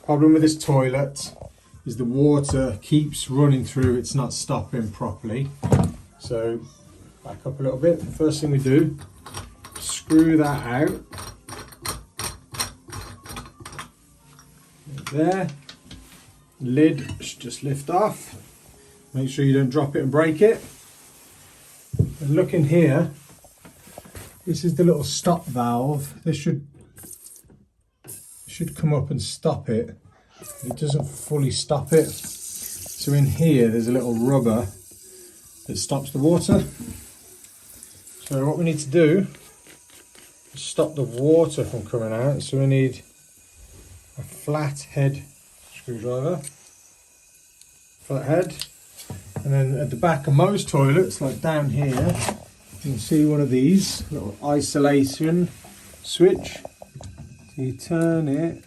Problem with this toilet is the water keeps running through, it's not stopping properly. So back up a little bit. First thing we do, screw that out. There. Lid should just lift off. Make sure you don't drop it and break it. And look in here. This is the little stop valve. This should come up and stop it. It doesn't fully stop it. So in here there's a little rubber that stops the water. So what we need to do is stop the water from coming out. So we need a flat head screwdriver. Flat head. And then at the back of most toilets, like down here, you can see one of these little isolation switch. So you turn it.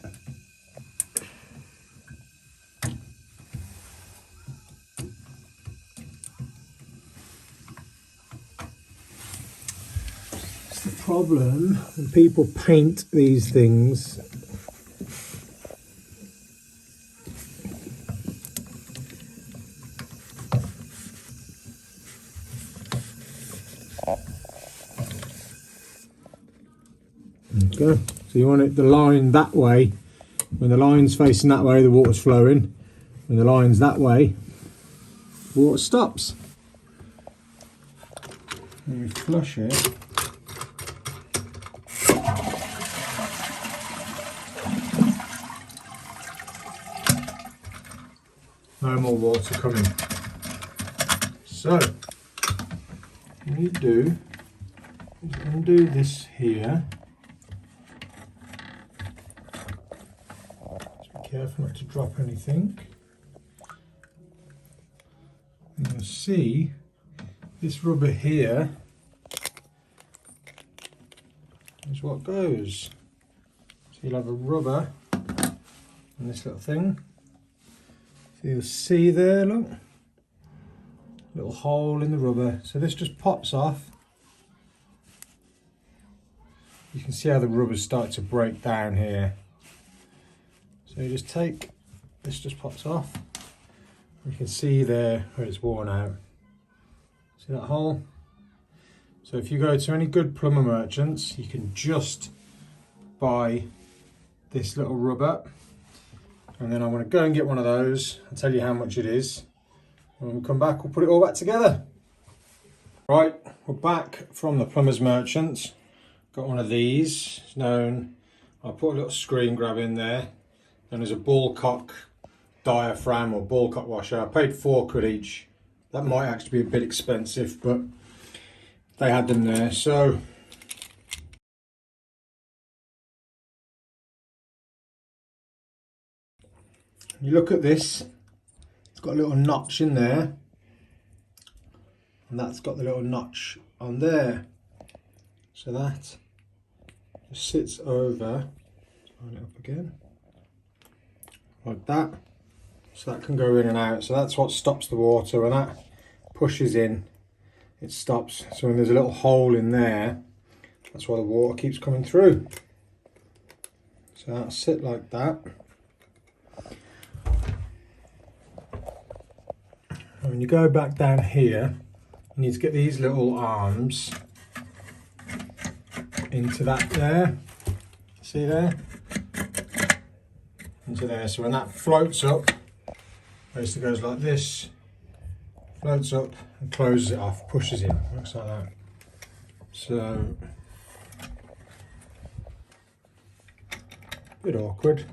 It's the problem when people paint these things. Okay, so you want it the line that way. When the line's facing that way, the water's flowing. When the line's that way, water stops. When we flush it, no more water coming. So, what you do is undo this here. Careful not to drop anything. And you'll see this rubber here is what goes. So you'll have a rubber and this little thing. So you'll see there, look, little hole in the rubber. So this just pops off. You can see how the rubbers start to break down here. So you just take, this just pops off. You can see there where it's worn out. See that hole? So if you go to any good plumber merchants, you can just buy this little rubber. And then I'm going to go and get one of those and tell you how much it is. And when we come back, we'll put it all back together. Right, we're back from the plumber's merchants. Got one of these. It's known, I'll put a little screen grab in there. And there's a ball cock diaphragm or ball cock washer. I paid £4 each. That might actually be a bit expensive, but they had them there. So you look at this, it's got a little notch in there, and that's got the little notch on there. So that just sits over, line it up again. Like that, so that can go in and out. So that's what stops the water. When that pushes in, it stops. So when there's a little hole in there, that's why the water keeps coming through. So that'll sit like that. And when you go back down here, you need to get these little arms into that there. See there? Into there. So when that floats up, basically goes like this, floats up and closes it off, pushes in, looks like that. So a bit awkward.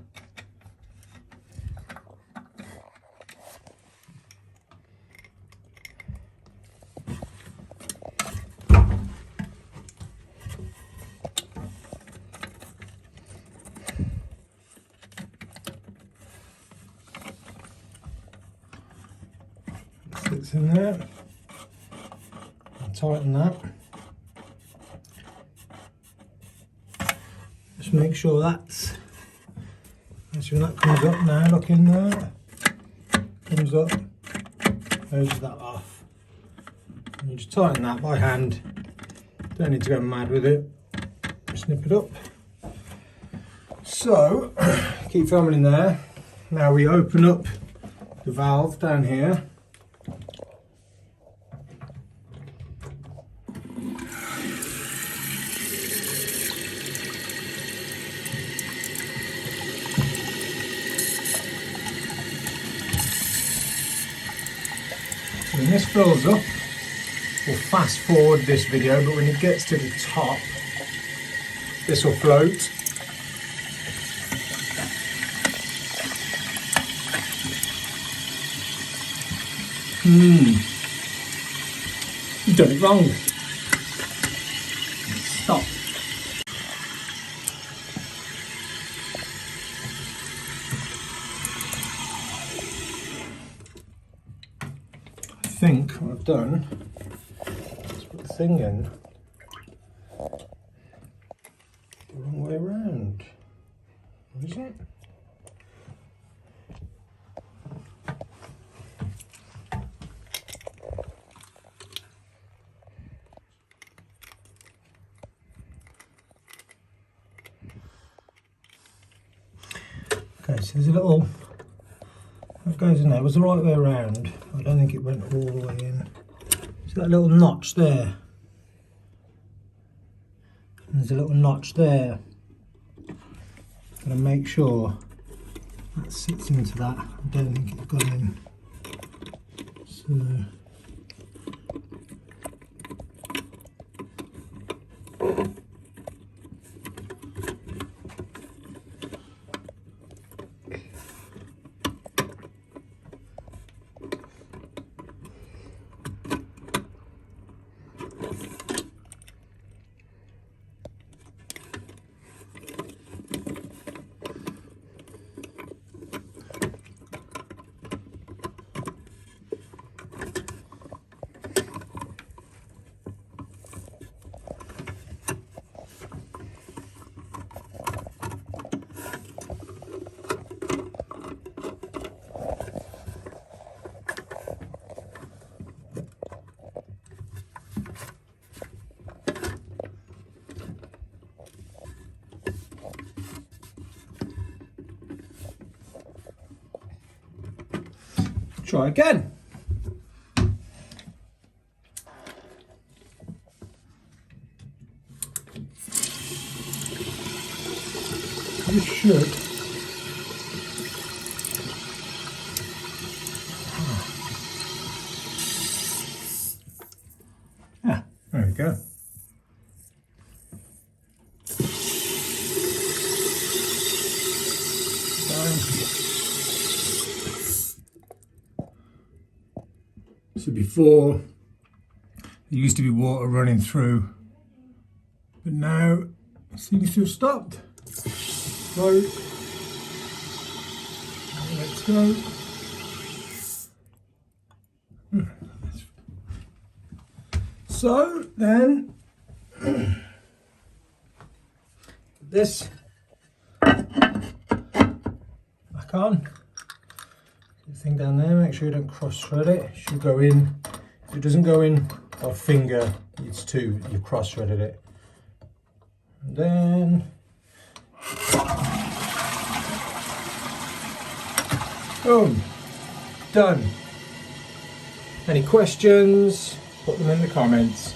Sits in there. I'll tighten that. Just make sure that's when that comes up now, look in there. Comes up, closes that off. And you just tighten that by hand. Don't need to go mad with it. Snip it up. So keep filming in there. Now we open up the valve down here. When this fills up, we'll fast forward this video, but when it gets to the top, this will float. You've done it wrong. Stop. I think what I've done is put the thing in the wrong way around. What is it? Okay, so there's a little, that goes in there, it was the right way around. I don't think it went all the way in. See that little notch there? And there's a little notch there. Gotta make sure that sits into that. I don't think it's gone in. So try again. You should. Ah, there we go. So before, there used to be water running through, but now it seems to have stopped. So, let's go. So then, this back on. Thing down there, make sure you don't cross thread it. It should go in. If it doesn't go in by finger, it's two, you've cross threaded it. And then boom, done. Any questions, put them in the comments.